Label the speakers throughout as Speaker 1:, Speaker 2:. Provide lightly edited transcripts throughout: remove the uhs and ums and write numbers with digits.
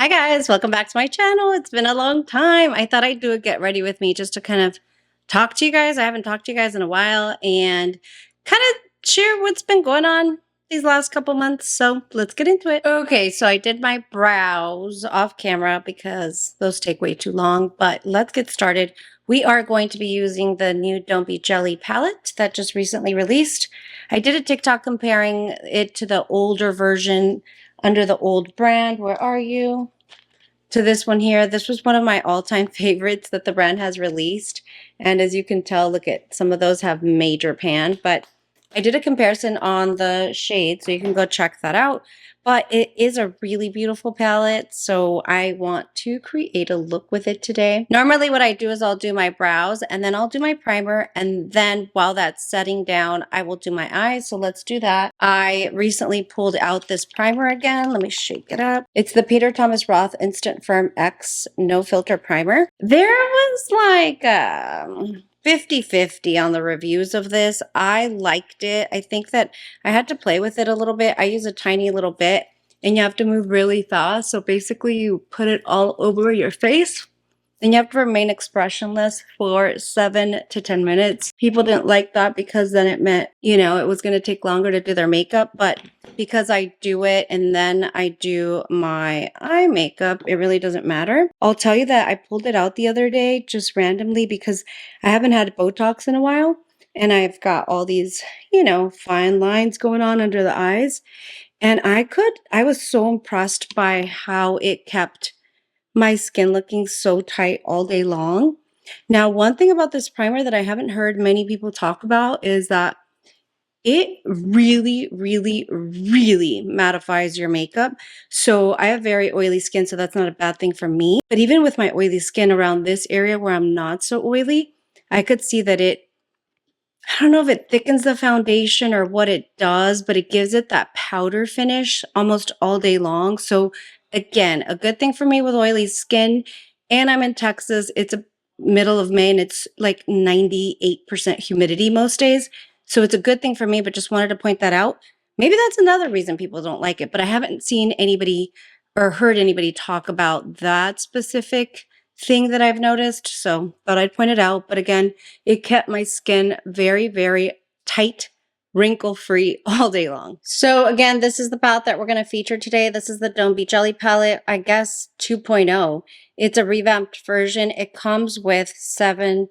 Speaker 1: Hi guys, welcome back to my channel. It's been a long time. I thought I'd do a get ready with me just to kind of talk to you guys. I haven't talked to you guys in a while and kind of share what's been going on these last couple months. So let's get into it. Okay, so I did my brows off camera because those take way too long, but let's get started. We are going to be using the new Don't Be Jelly palette that just recently released. I did a TikTok comparing it to the older version under the old brand. Where are you? To this one here. This was one of my all-time favorites that the brand has released. And as you can tell, look at some of those have major pan, but I did a comparison on the shade, so you can go check that out. But it is a really beautiful palette, so I want to create a look with it today. Normally what I do is I'll do my brows and then I'll do my primer, and then while that's setting down, I will do my eyes. So let's do that. I recently pulled out this primer again. Let me shake it up. It's the Peter Thomas Roth Instant Firm X No Filter Primer. There was like 50-50 on the reviews of this. I liked it. I think that I had to play with it a little bit. I use a tiny little bit and you have to move really fast. So basically you put it all over your face and you have to remain expressionless for 7 to 10 minutes. People didn't like that because then it meant, you know, it was going to take longer to do their makeup. But because I do it and then I do my eye makeup, it really doesn't matter. I'll tell you that I pulled it out the other day just randomly because I haven't had Botox in a while. And I've got all these, you know, fine lines going on under the eyes. And I was so impressed by how it kept my skin looking so tight all day long. Now, one thing about this primer that I haven't heard many people talk about is that it really, really, really mattifies your makeup. So I have very oily skin, so that's not a bad thing for me. But even with my oily skin around this area where I'm not so oily, I could see that I don't know if it thickens the foundation or what it does, but it gives it that powder finish almost all day long. So again, a good thing for me with oily skin. And I'm in Texas. It's a middle of May and it's like 98% humidity most days. So it's a good thing for me, but just wanted to point that out. Maybe that's another reason people don't like it, but I haven't seen anybody or heard anybody talk about that specific thing that I've noticed. So thought I'd point it out. But again, it kept my skin very, very tight, wrinkle-free all day long. So again, this is the palette that we're going to feature today. This is the Don't Be Jelly palette, I guess 2.0. It's a revamped version. It comes with 7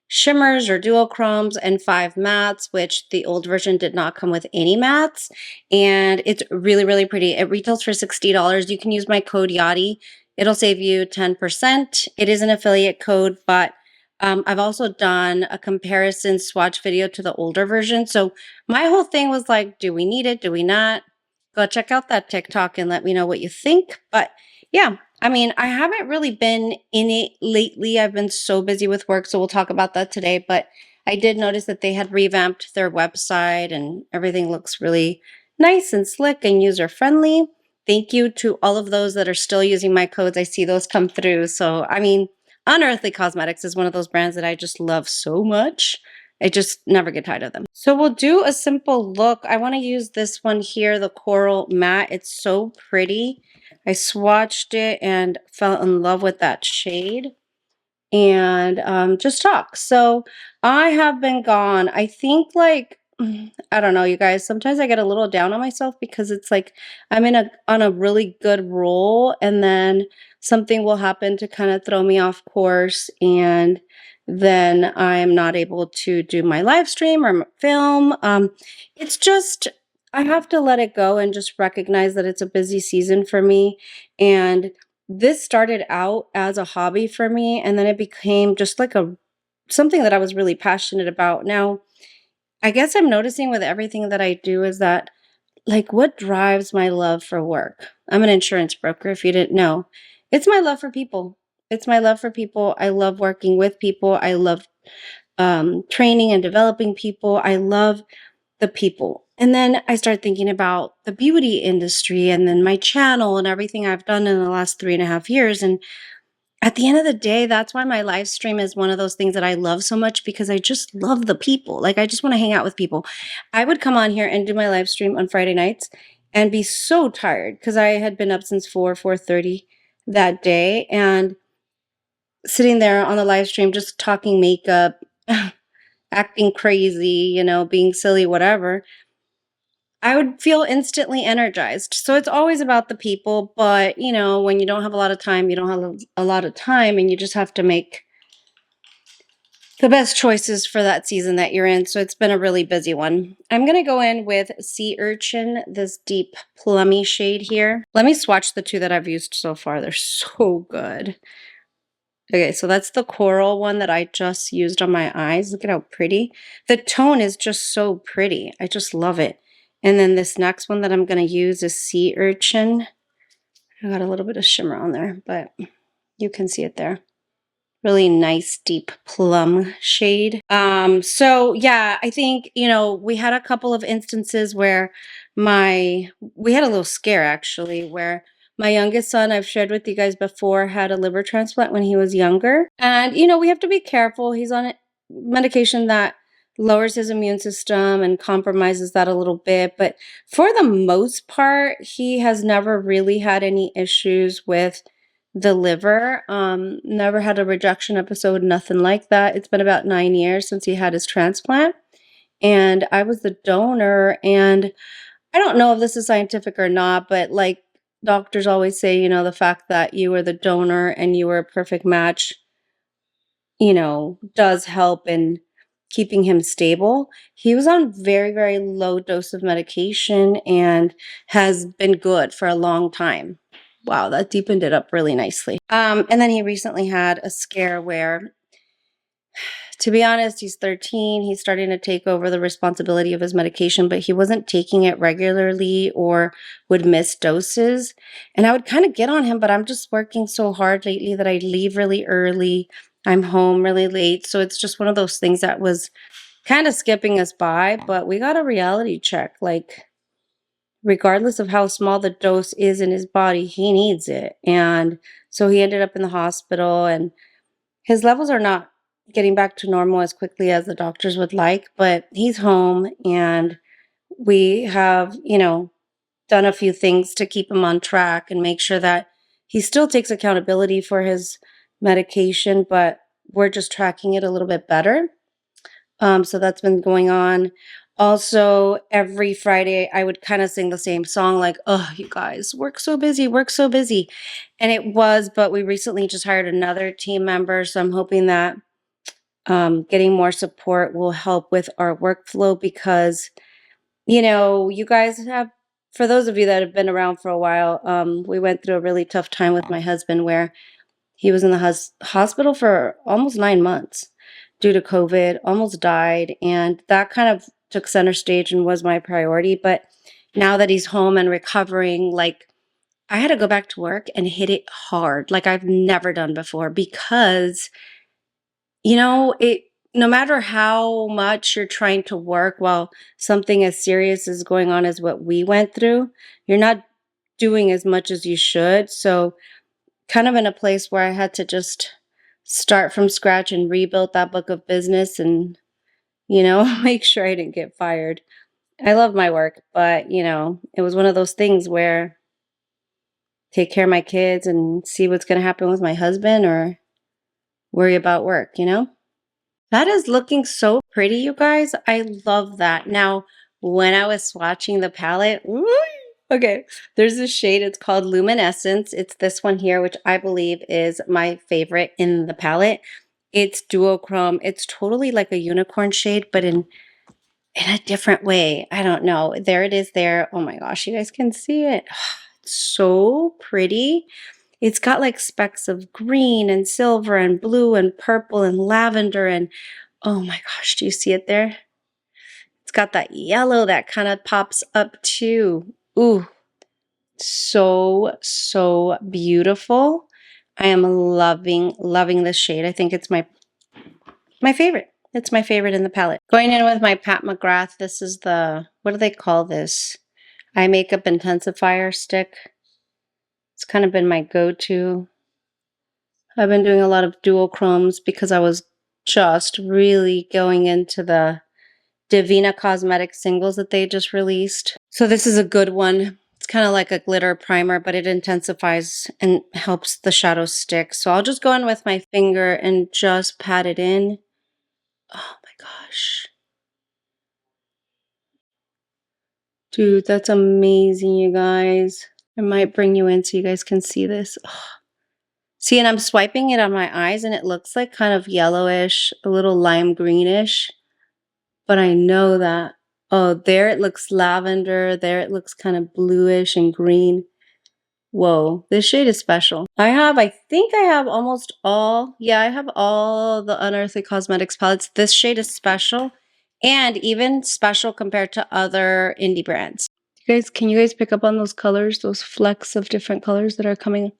Speaker 1: shimmers or duochromes and 5 mattes, which the old version did not come with any mattes. And it's really, really pretty. It retails for $60. You can use my code Yadi. It'll save you 10%. It is an affiliate code, but I've also done a comparison swatch video to the older version. So my whole thing was like, do we need it? Do we not? Go check out that TikTok and let me know what you think. But yeah, I mean, I haven't really been in it lately. I've been so busy with work, so we'll talk about that today. But I did notice that they had revamped their website and everything looks really nice and slick and user-friendly. Thank you to all of those that are still using my codes. I see those come through. So, I mean, Unearthly Cosmetics is one of those brands that I just love so much. I just never get tired of them. So we'll do a simple look. I want to use this one here, the Coral Matte. It's so pretty. I swatched it and fell in love with that shade. And just talk. So I have been gone. I think like I don't know, you guys. Sometimes I get a little down on myself because it's like I'm on a really good roll and then something will happen to kind of throw me off course and then I'm not able to do my live stream or film. It's just I have to let it go and just recognize that it's a busy season for me. And this started out as a hobby for me and then it became just like something that I was really passionate about. Now, I guess I'm noticing with everything that I do is that, like, what drives my love for work? I'm an insurance broker, if you didn't know. It's my love for people. It's my love for people. I love working with people. I love training and developing people. I love the people. And then I start thinking about the beauty industry and then my channel and everything I've done in the last 3.5 years. And at the end of the day, that's why my live stream is one of those things that I love so much because I just love the people. Like, I just want to hang out with people. I would come on here and do my live stream on Friday nights and be so tired because I had been up since 4:30. that day, and sitting there on the live stream just talking makeup, acting crazy, you know, being silly, whatever, I would feel instantly energized. So it's always about the people, but you know, when you don't have a lot of time, you don't have a lot of time, and you just have to make the best choices for that season that you're in. So it's been a really busy one. I'm going to go in with Sea Urchin, this deep plummy shade here. Let me swatch the two that I've used so far. They're so good. Okay, so that's the coral one that I just used on my eyes. Look at how pretty. The tone is just so pretty. I just love it. And then this next one that I'm going to use is Sea Urchin. I got a little bit of shimmer on there, but you can see it there. Really nice deep plum shade. So yeah, I think, you know, we had a couple of instances where we had a little scare actually, where my youngest son, I've shared with you guys before, had a liver transplant when he was younger. And, you know, we have to be careful. He's on medication that lowers his immune system and compromises that a little bit. But for the most part, he has never really had any issues with the liver. Never had a rejection episode, nothing like that. It's been about 9 years since he had his transplant. And I was the donor. And I don't know if this is scientific or not, but like doctors always say, you know, the fact that you were the donor and you were a perfect match, you know, does help in keeping him stable. He was on very, very low dose of medication and has been good for a long time. Wow, that deepened it up really nicely. And then he recently had a scare where, to be honest, he's 13. He's starting to take over the responsibility of his medication, but he wasn't taking it regularly or would miss doses. And I would kind of get on him, but I'm just working so hard lately that I leave really early. I'm home really late. So it's just one of those things that was kind of skipping us by, but we got a reality check. Like, regardless of how small the dose is in his body, he needs it. And so he ended up in the hospital, and his levels are not getting back to normal as quickly as the doctors would like, but he's home, and we have, you know, done a few things to keep him on track and make sure that he still takes accountability for his medication, but we're just tracking it a little bit better. So that's been going on. Also, every Friday, I would kind of sing the same song, like, oh, you guys, work so busy, work so busy. And it was, but we recently just hired another team member. So I'm hoping that getting more support will help with our workflow because, you know, you guys have, for those of you that have been around for a while, we went through a really tough time with my husband where he was in the hospital for almost 9 months due to COVID, almost died. And that kind of took center stage and was my priority. But now that he's home and recovering, like, I had to go back to work and hit it hard like I've never done before because, you know, no matter how much you're trying to work while something as serious is going on as what we went through, you're not doing as much as you should. So kind of in a place where I had to just start from scratch and rebuild that book of business and, you know, make sure I didn't get fired. I love my work, but, you know, it was one of those things where take care of my kids and see what's going to happen with my husband or worry about work, you know? That is looking so pretty, you guys. I love that. Now, when I was swatching the palette, okay, there's this shade. It's called Luminescence. It's this one here, which I believe is my favorite in the palette. It's duochrome. It's totally like a unicorn shade, but in a different way. I don't know. There it is there. Oh my gosh, you guys can see it. It's so pretty. It's got like specks of green and silver and blue and purple and lavender and oh my gosh, do you see it there? It's got that yellow that kind of pops up too. Ooh, so beautiful. I am loving this shade. I think it's my favorite. It's my favorite in the palette. Going in with my Pat McGrath. This is the, what do they call this? Eye makeup intensifier stick. It's kind of been my go-to. I've been doing a lot of dual chromes because I was just really going into the Divina Cosmetics singles that they just released. So this is a good one. It's kind of like a glitter primer, but it intensifies and helps the shadows stick. So I'll just go in with my finger and just pat it in. Oh my gosh. Dude, that's amazing, you guys. I might bring you in so you guys can see this. Oh. See, and I'm swiping it on my eyes and it looks like kind of yellowish, a little lime greenish. But I know that, oh, there it looks lavender. There it looks kind of bluish and green. Whoa, this shade is special. I think I have almost all, yeah, I have all the Unearthly Cosmetics palettes. This shade is special and even special compared to other indie brands. You guys, can you guys pick up on those colors, those flecks of different colors that are coming?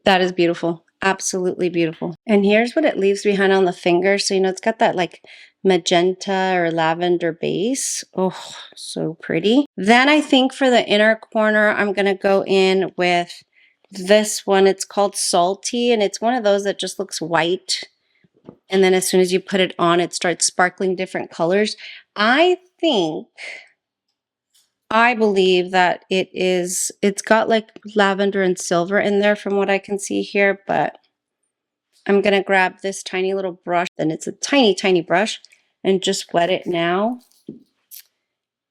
Speaker 1: That is beautiful. Absolutely beautiful. And here's what it leaves behind on the finger. So, you know, it's got that like magenta or lavender base. Oh, so pretty. Then I think for the inner corner, I'm going to go in with this one. It's called Salty, and it's one of those that just looks white. And then as soon as you put it on, it starts sparkling different colors. I believe that it's got like lavender and silver in there from what I can see here, but I'm going to grab this tiny little brush, and it's a tiny, tiny brush, and just wet it now.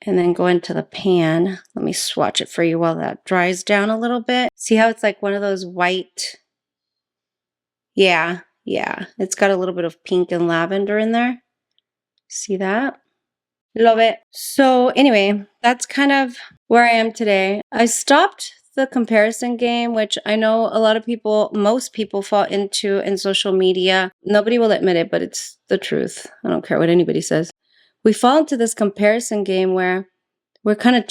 Speaker 1: And then go into the pan. Let me swatch it for you while that dries down a little bit. See how it's like one of those white, yeah, it's got a little bit of pink and lavender in there. See that? Love it. So anyway, that's kind of where I am today. I stopped the comparison game, which I know a lot of people, most people fall into in social media. Nobody will admit it, but it's the truth. I don't care what anybody says. We fall into this comparison game where we're kind of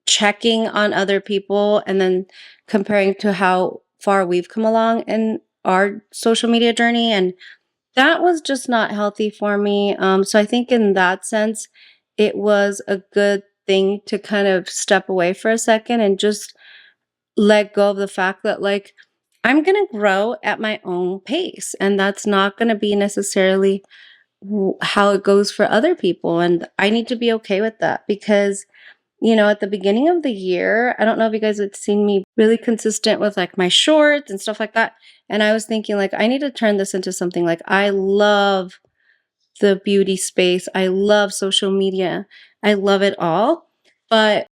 Speaker 1: checking on other people and then comparing to how far we've come along in our social media journey. And that was just not healthy for me. So I think in that sense, it was a good thing to kind of step away for a second and just let go of the fact that, like, I'm going to grow at my own pace. And that's not going to be necessarily how it goes for other people. And I need to be okay with that because, you know, at the beginning of the year, I don't know if you guys had seen me really consistent with like my shorts and stuff like that. And I was thinking like, I need to turn this into something like, I love the beauty space. I love social media. I love it all. But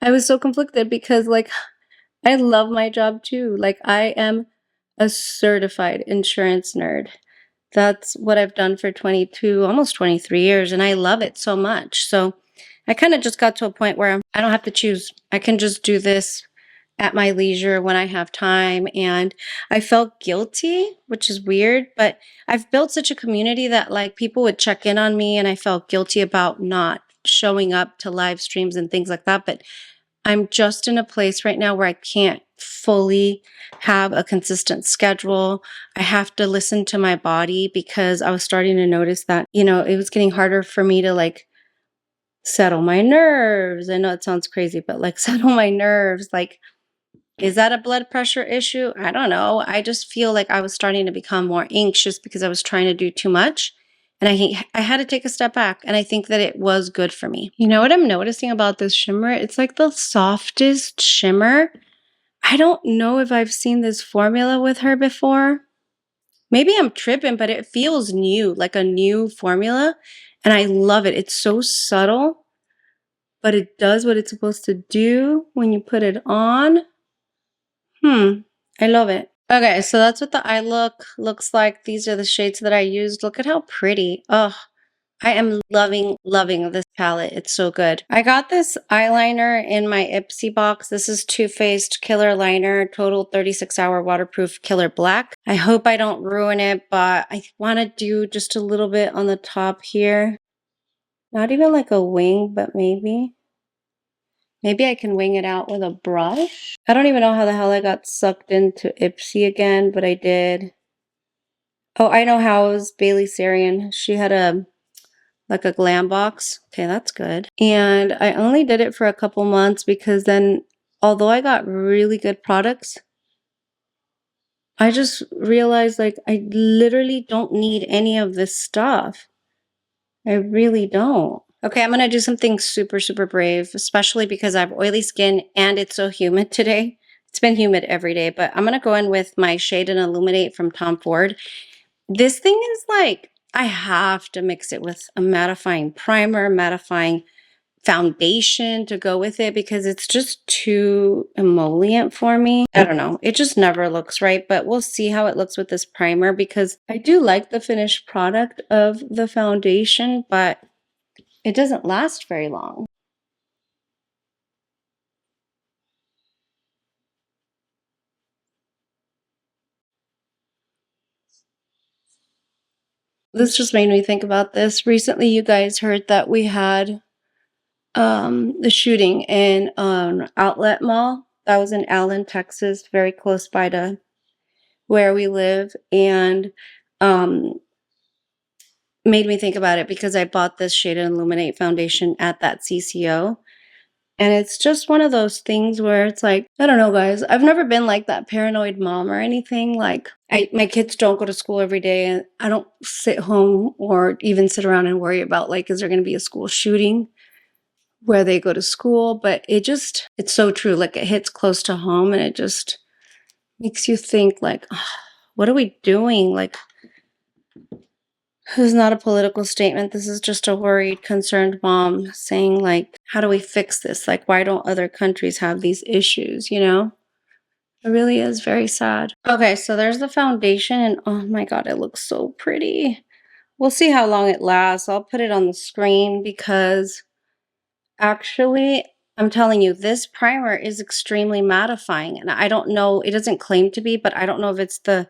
Speaker 1: I was so conflicted because like, I love my job too. Like I am a certified insurance nerd. That's what I've done for 22, almost 23 years. And I love it so much. So I kind of just got to a point where I don't have to choose. I can just do this at my leisure when I have time. And I felt guilty, which is weird, but I've built such a community that like people would check in on me and I felt guilty about not showing up to live streams and things like that. But I'm just in a place right now where I can't fully have a consistent schedule. I have to listen to my body because I was starting to notice that, you know, it was getting harder for me to like settle my nerves. I know it sounds crazy, but like settle my nerves. Like, is that a blood pressure issue? I don't know. I just feel like I was starting to become more anxious because I was trying to do too much. And I had to take a step back. And I think that it was good for me. You know what I'm noticing about this shimmer? It's like the softest shimmer. I don't know if I've seen this formula with her before. Maybe I'm tripping, but it feels new, like a new formula. And I love it. It's so subtle, but it does what it's supposed to do when you put it on. I love it. Okay, so that's what the eye look looks like. These are the shades that I used. Look at how pretty. Oh, I am loving this palette. It's so good. I got this eyeliner in my Ipsy box. This is Too Faced Killer Liner, total 36-hour waterproof Killer Black. I hope I don't ruin it, but I want to do just a little bit on the top here. Not even like a wing, but maybe. Maybe I can wing it out with a brush. I don't even know how the hell I got sucked into Ipsy again, but I did. Oh, I know how. It was Bailey Sarian. She had a glam box. Okay, that's good. And I only did it for a couple months because then, although I got really good products, I just realized like I literally don't need any of this stuff. I really don't. Okay, I'm gonna do something super, super brave, especially because I have oily skin and it's so humid today. It's been humid every day, but I'm gonna go in with my Shade and Illuminate from Tom Ford. This thing is like, I have to mix it with a mattifying primer, mattifying foundation to go with it because it's just too emollient for me. I don't know. It just never looks right, but we'll see how it looks with this primer because I do like the finished product of the foundation, but it doesn't last very long. This just made me think about this. Recently, you guys heard that we had the shooting in an outlet mall. That was in Allen, Texas, very close by to where we live. And um, made me think about it because I bought this Shade and Illuminate foundation at that CCO. And it's just one of those things where it's like, I don't know, guys. I've never been like that paranoid mom or anything. Like, my kids don't go to school every day, and I don't sit home or even sit around and worry about, like, is there going to be a school shooting where they go to school? But it's so true. Like, it hits close to home, and it just makes you think, like, "Ugh, what are we doing? Like, this is not a political statement. This is just a worried, concerned mom saying, like, how do we fix this? Like, why don't other countries have these issues, you know? It really is very sad. Okay, so there's the foundation, and oh my god, it looks so pretty. We'll see how long it lasts. I'll put it on the screen because actually, I'm telling you, this primer is extremely mattifying. And I don't know, it doesn't claim to be, but I don't know if it's the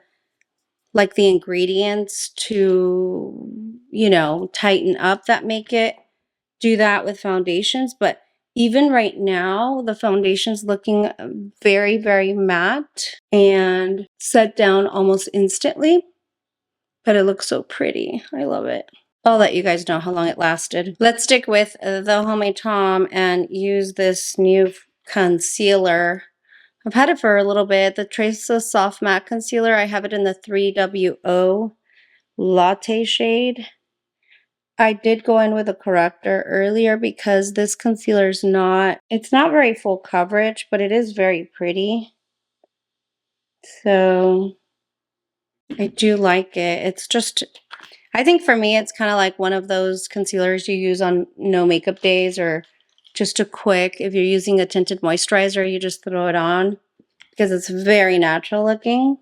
Speaker 1: like the ingredients to, you know, tighten up that make it do that with foundations. But even right now, the foundation's looking very, very matte and set down almost instantly. But it looks so pretty. I love it. I'll let you guys know how long it lasted. Let's stick with the Homemade Tom and use this new concealer. I've had it for a little bit. The Traceless Soft Matte Concealer. I have it in the 3WO Latte shade. I did go in with a corrector earlier because this concealer is it's not very full coverage, but it is very pretty. So I do like it. It's just, I think for me, it's kind of like one of those concealers you use on no makeup days or just a quick, if you're using a tinted moisturizer, you just throw it on because it's very natural looking,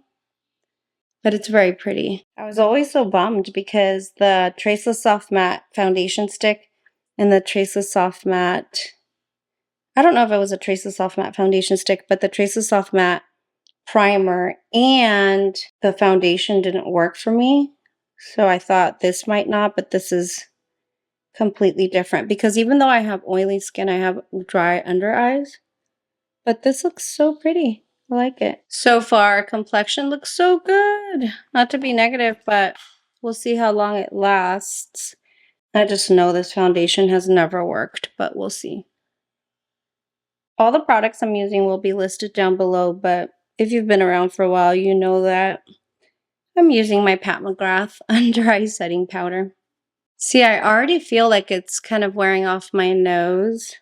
Speaker 1: but it's very pretty. I was always so bummed because the Traceless Soft Matte Foundation Stick and the Traceless Soft Matte, I don't know if it was a Traceless Soft Matte Foundation Stick, but the Traceless Soft Matte primer and the foundation didn't work for me. So I thought this might not, but this is completely different because even though I have oily skin, I have dry under eyes, but this looks so pretty. I like it. So far, complexion looks so good. Not to be negative, but we'll see how long it lasts. I just know this foundation has never worked, but we'll see. All the products I'm using will be listed down below, but if you've been around for a while, you know that I'm using my Pat McGrath Under Eye Setting Powder. See, I already feel like it's kind of wearing off my nose.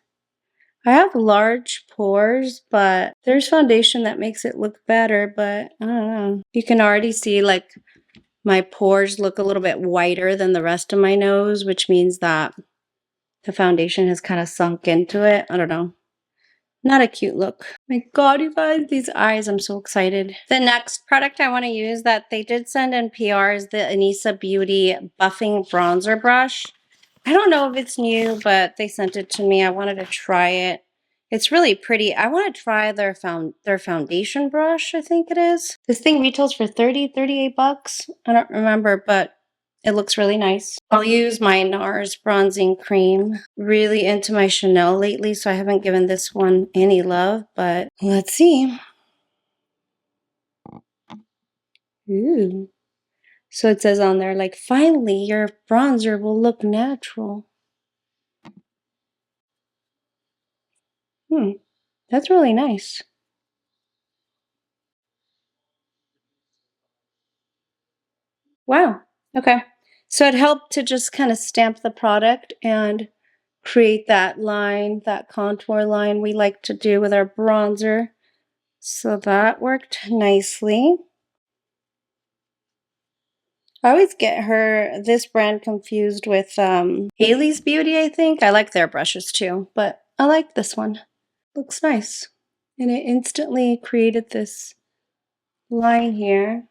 Speaker 1: I have large pores, but there's foundation that makes it look better, but I don't know. You can already see like my pores look a little bit whiter than the rest of my nose, which means that the foundation has kind of sunk into it. I don't know. Not a cute look. My god, you guys, these eyes, I'm so excited. The next product I want to use that they did send in PR is the Anisa Beauty Buffing Bronzer Brush. I don't know if it's new, but they sent it to me. I wanted to try it. It's really pretty. I want to try their foundation brush, I think it is. This thing retails for 38 bucks. I don't remember, but it looks really nice. I'll use my NARS bronzing cream. Really into my Chanel lately, so I haven't given this one any love, but let's see. Ooh. So it says on there, like, finally, your bronzer will look natural. That's really nice. Wow. Okay. So it helped to just kind of stamp the product, and create that line, that contour line we like to do with our bronzer. So that worked nicely. I always get this brand confused with Haley's Beauty, I think. I like their brushes too, but I like this one. Looks nice. And it instantly created this line here.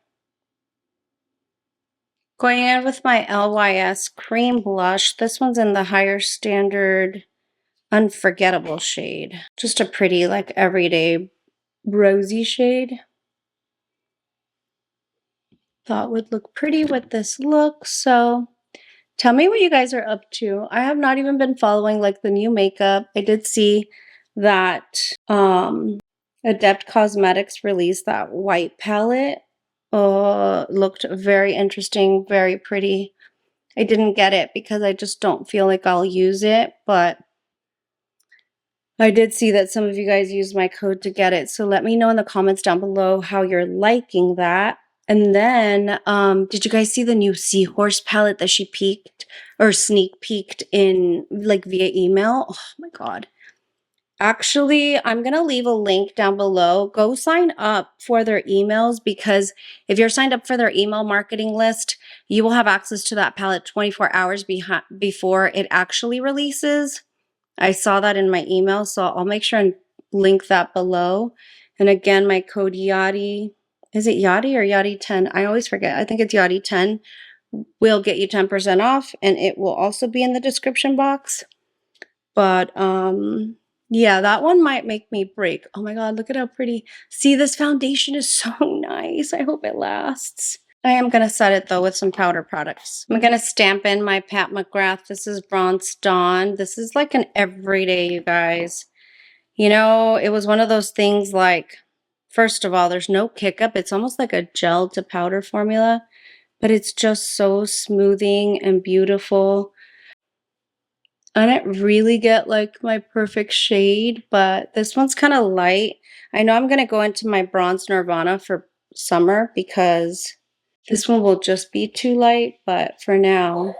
Speaker 1: Going in with my LYS cream blush. This one's in the higher standard Unforgettable shade. Just a pretty, like, everyday rosy shade. Thought would look pretty with this look. So tell me what you guys are up to. I have not even been following like the new makeup. I did see that Adept Cosmetics released that white palette. Looked very interesting, very pretty. I didn't get it because I just don't feel like I'll use it, but I did see that some of you guys used my code to get it. So let me know in the comments down below how you're liking that. And then, did you guys see the new Seahorse palette that she peeked or sneak peeked in like via email? Oh my God. Actually, I'm going to leave a link down below. Go sign up for their emails because if you're signed up for their email marketing list, you will have access to that palette 24 hours before it actually releases. I saw that in my email, so I'll make sure and link that below. And again, my code Yadi, is it Yadi or Yadi10? I always forget. I think it's Yadi10 will get you 10% off, and it will also be in the description box. But yeah, that one might make me break. Oh my God, look at how pretty. See, this foundation is so nice. I hope it lasts. I am going to set it, though, with some powder products. I'm going to stamp in my Pat McGrath. This is Bronze Dawn. This is like an everyday, you guys. You know, it was one of those things like, first of all, there's no kick up. It's almost like a gel to powder formula, but it's just so smoothing and beautiful. I didn't really get like my perfect shade, but this one's kind of light. I know I'm going to go into my Bronze Nirvana for summer because this one will just be too light, but for now,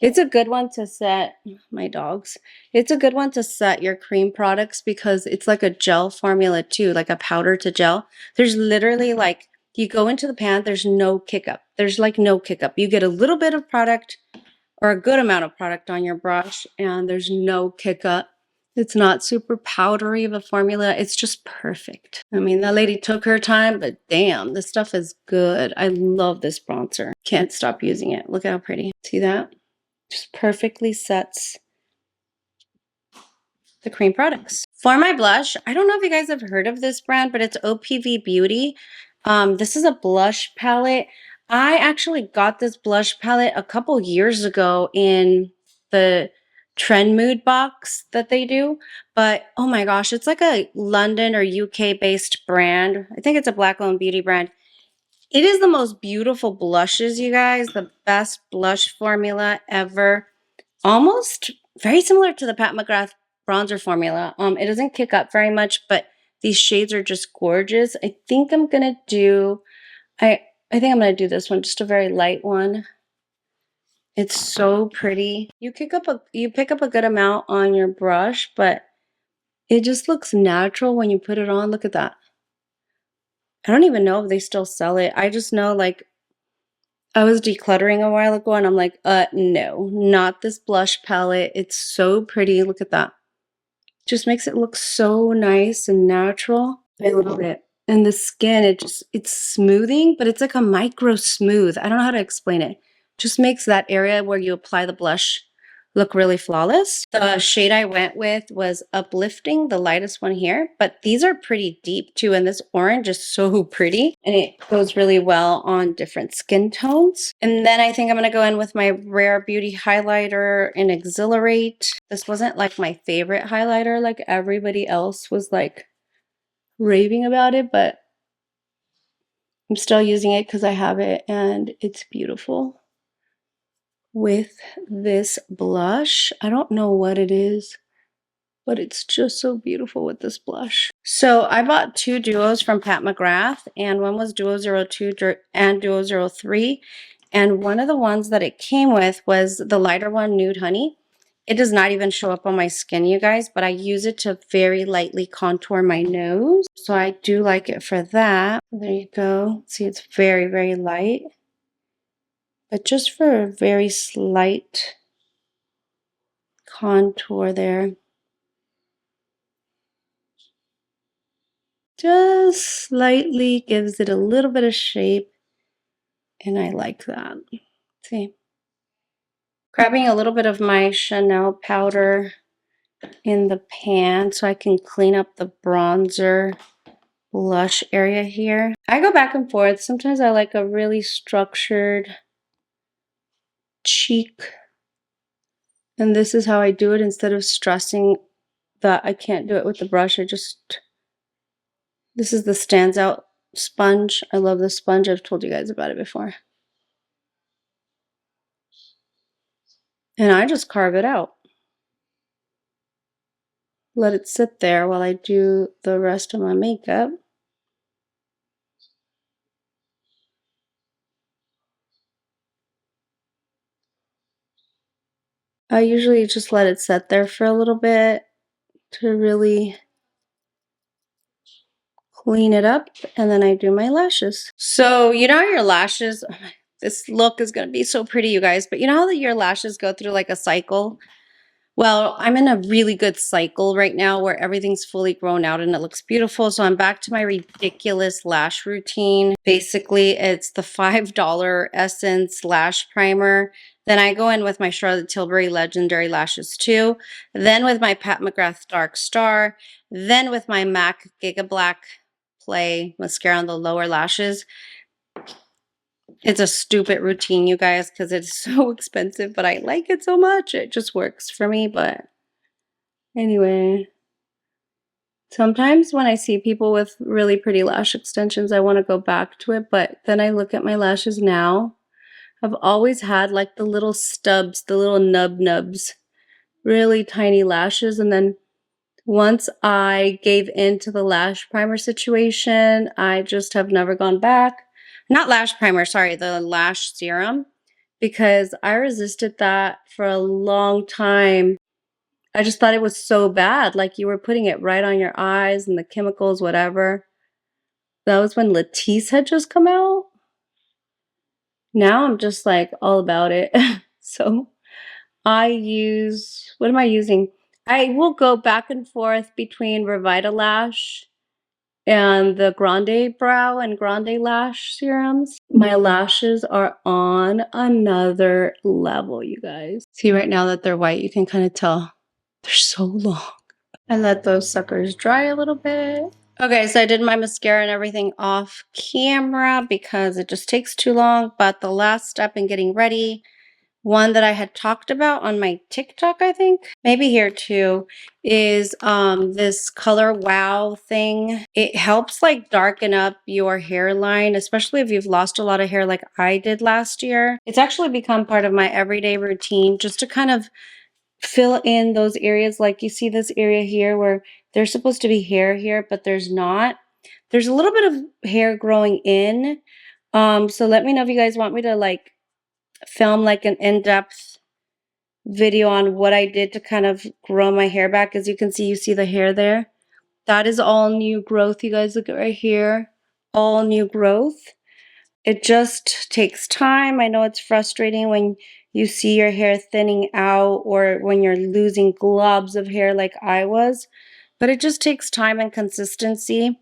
Speaker 1: it's a good one to set, my dogs. It's a good one to set your cream products because it's like a gel formula too, like a powder to gel. There's literally like, you go into the pan, there's no kick up. There's like no kick up. You get a little bit of product or a good amount of product on your brush and there's no kick up. It's not super powdery of a formula. It's just perfect. I mean, that lady took her time, but damn, this stuff is good. I love this bronzer. Can't stop using it. Look how pretty. See that? Just perfectly sets the cream products. For my blush, I don't know if you guys have heard of this brand, but it's OPV Beauty. This is a blush palette. I actually got this blush palette a couple years ago in the Trend Mood box that they do, but oh my gosh, it's like a London or UK based brand. I think it's a black owned beauty brand. It is the most beautiful blushes, you guys, the best blush formula ever. Almost very similar to the Pat McGrath bronzer formula. It doesn't kick up very much, but these shades are just gorgeous. I think I'm gonna do, I think I'm gonna do this one, just a very light one. It's so pretty. You pick up a good amount on your brush, but it just looks natural when you put it on. Look at that. I don't even know if they still sell it. I just know, like, I was decluttering a while ago and I'm like, no, not this blush palette. It's so pretty. Look at that. Just makes it look so nice and natural. I love it. And the skin, it's smoothing, but it's like a micro smooth. I don't know how to explain it. Just makes that area where you apply the blush look really flawless. The shade I went with was Uplifting, the lightest one here, but these are pretty deep too, and this orange is so pretty, and it goes really well on different skin tones. And then I think I'm gonna go in with my Rare Beauty highlighter in Exhilarate. This wasn't like my favorite highlighter, like everybody else was like raving about it, but I'm still using it because I have it and it's beautiful. With this blush, I don't know what it is, but it's just so beautiful with this blush. So I bought two duos from Pat McGrath, and one was Duo 02 and Duo 03. And one of the ones that it came with was the lighter one, Nude Honey. It does not even show up on my skin, you guys, but I use it to very lightly contour my nose. So I do like it for that. There you go. See, it's very, very light. But just for a very slight contour there. Just slightly gives it a little bit of shape. And I like that. See? Grabbing a little bit of my Chanel powder in the pan so I can clean up the bronzer blush area here. I go back and forth. Sometimes I like a really structured cheek. And this is how I do it instead of stressing that I can't do it with the brush. This is the Stands Out sponge. I love this sponge. I've told you guys about it before. And I just carve it out. Let it sit there while I do the rest of my makeup. I usually just let it sit there for a little bit to really clean it up, and then I do my lashes. So, you know your lashes, this look is going to be so pretty, you guys, but you know how your lashes go through like a cycle? Well, I'm in a really good cycle right now where everything's fully grown out and it looks beautiful. So I'm back to my ridiculous lash routine. Basically, it's the $5 Essence Lash Primer. Then I go in with my Charlotte Tilbury Legendary Lashes 2. Then with my Pat McGrath Dark Star. Then with my MAC Giga Black Play Mascara on the lower lashes. It's a stupid routine, you guys, because it's so expensive, but I like it so much. It just works for me, but anyway. Sometimes when I see people with really pretty lash extensions, I want to go back to it, but then I look at my lashes now. I've always had like the little stubs, the little nubs, really tiny lashes, and then once I gave in to the lash primer situation, I just have never gone back. Not lash primer, sorry, the lash serum, because I resisted that for a long time. I just thought it was so bad, like you were putting it right on your eyes and the chemicals, whatever. That was when Latisse had just come out. Now I'm just like all about it. So I use, what am I using? I will go back and forth between Revita Lash and the Grande Brow and Grande Lash serums. My lashes are on another level, you guys. See, right now that they're white, you can kind of tell they're so long. I let those suckers dry a little bit. Okay, so I did my mascara and everything off camera because it just takes too long. But the last step in getting ready, one that I had talked about on my TikTok, I think, maybe here too, is this Color Wow thing. It helps like darken up your hairline, especially if you've lost a lot of hair like I did last year. It's actually become part of my everyday routine just to kind of fill in those areas. Like you see this area here where there's supposed to be hair here, but there's not. There's a little bit of hair growing in. So let me know if you guys want me to like film like an in-depth video on what I did to kind of grow my hair back. As you can see, you see the hair there. That is all new growth. You guys look at right here. All new growth. It just takes time. I know it's frustrating when you see your hair thinning out or when you're losing globs of hair like I was, but it just takes time and consistency.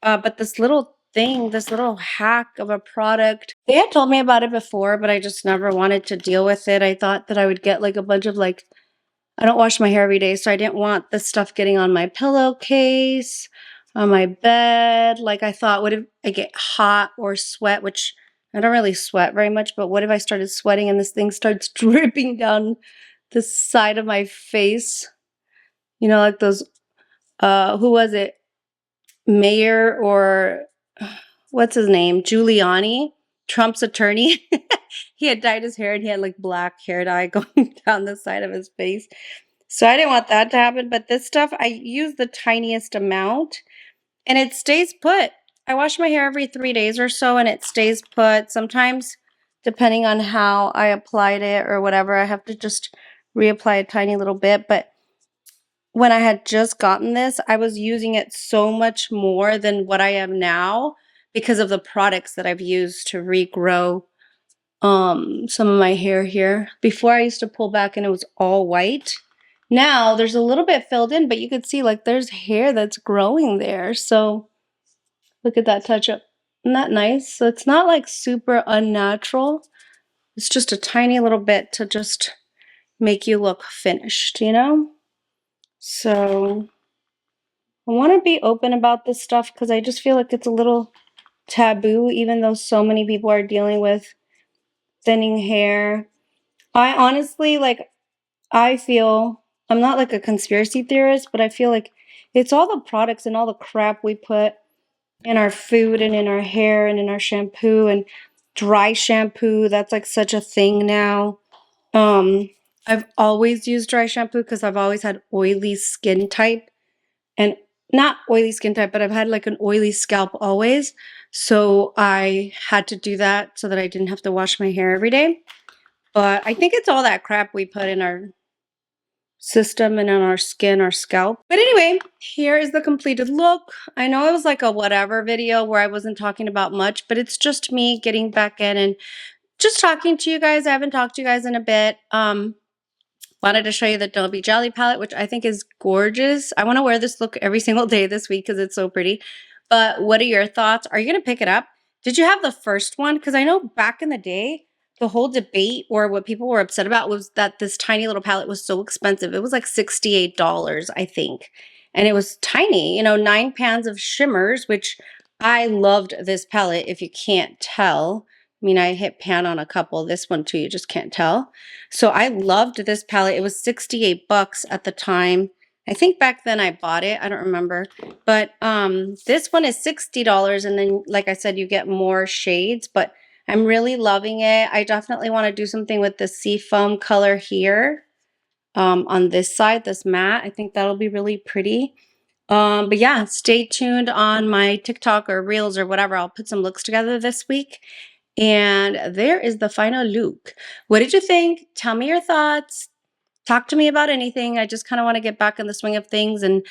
Speaker 1: But this little thing, this little hack of a product, they had told me about it before, but I just never wanted to deal with it. I thought that I would get like a bunch of like, I don't wash my hair every day, so I didn't want this stuff getting on my pillowcase, on my bed. Like I thought, what if I get hot or sweat, which I don't really sweat very much, but what if I started sweating and this thing starts dripping down the side of my face? You know, like those, who was it? Mayor or what's his name? Giuliani, Trump's attorney. He had dyed his hair and he had like black hair dye going down the side of his face. So I didn't want that to happen, but this stuff, I use the tiniest amount and it stays put. I wash my hair every 3 days or so and it stays put. Sometimes, depending on how I applied it or whatever, I have to just reapply a tiny little bit, but when I had just gotten this, I was using it so much more than what I am now because of the products that I've used to regrow some of my hair here. Before I used to pull back and it was all white. Now there's a little bit filled in, but you could see like there's hair that's growing there. So look at that touch up. Isn't that nice? So it's not like super unnatural. It's just a tiny little bit to just make you look finished, you know? So I want to be open about this stuff because I just feel like it's a little taboo, even though so many people are dealing with thinning hair. I honestly, like, I feel, I'm not like a conspiracy theorist, but I feel like it's all the products and all the crap we put in our food and in our hair and in our shampoo and dry shampoo. That's like such a thing now. I've always used dry shampoo because I've always had oily skin type. And not oily skin type, but I've had like an oily scalp always. So I had to do that so that I didn't have to wash my hair every day. But I think it's all that crap we put in our system and on our skin, our scalp. But anyway, here is the completed look. I know it was like a whatever video where I wasn't talking about much, but it's just me getting back in and just talking to you guys. I haven't talked to you guys in a bit. Wanted to show you the Dolby Jelly palette, which I think is gorgeous. I want to wear this look every single day this week because it's so pretty. But what are your thoughts? Are you going to pick it up? Did you have the first one? Because I know back in the day, the whole debate or what people were upset about was that this tiny little palette was so expensive. It was like $68, I think. And it was tiny, you know, 9 pans of shimmers, which I loved this palette, if you can't tell. I mean, I hit pan on a couple. This one too, you just can't tell. So I loved this palette. It was 68 bucks at the time. I think back then I bought it. I don't remember. But this one is $60. And then, like I said, you get more shades. But I'm really loving it. I definitely want to do something with the seafoam color here on this side, this matte. I think that'll be really pretty. But yeah, stay tuned on my TikTok or Reels or whatever. I'll put some looks together this week. And there is the final look. What did you think? Tell me your thoughts. Talk to me about anything. I just kind of want to get back in the swing of things and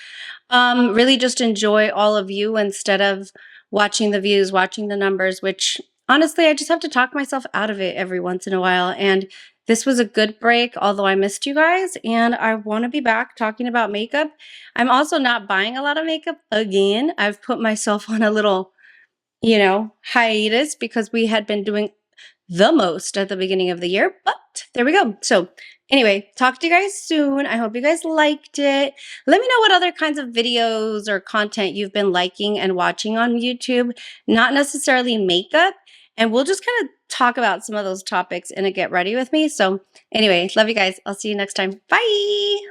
Speaker 1: really just enjoy all of you instead of watching the views, watching the numbers, which honestly, I just have to talk myself out of it every once in a while. And this was a good break, although I missed you guys. And I want to be back talking about makeup. I'm also not buying a lot of makeup again. I've put myself on a little, you know, hiatus because we had been doing the most at the beginning of the year, but there we go. So anyway, talk to you guys soon. I hope you guys liked it. Let me know what other kinds of videos or content you've been liking and watching on YouTube, not necessarily makeup. And we'll just kind of talk about some of those topics in a Get Ready With Me. So anyway, love you guys. I'll see you next time. Bye.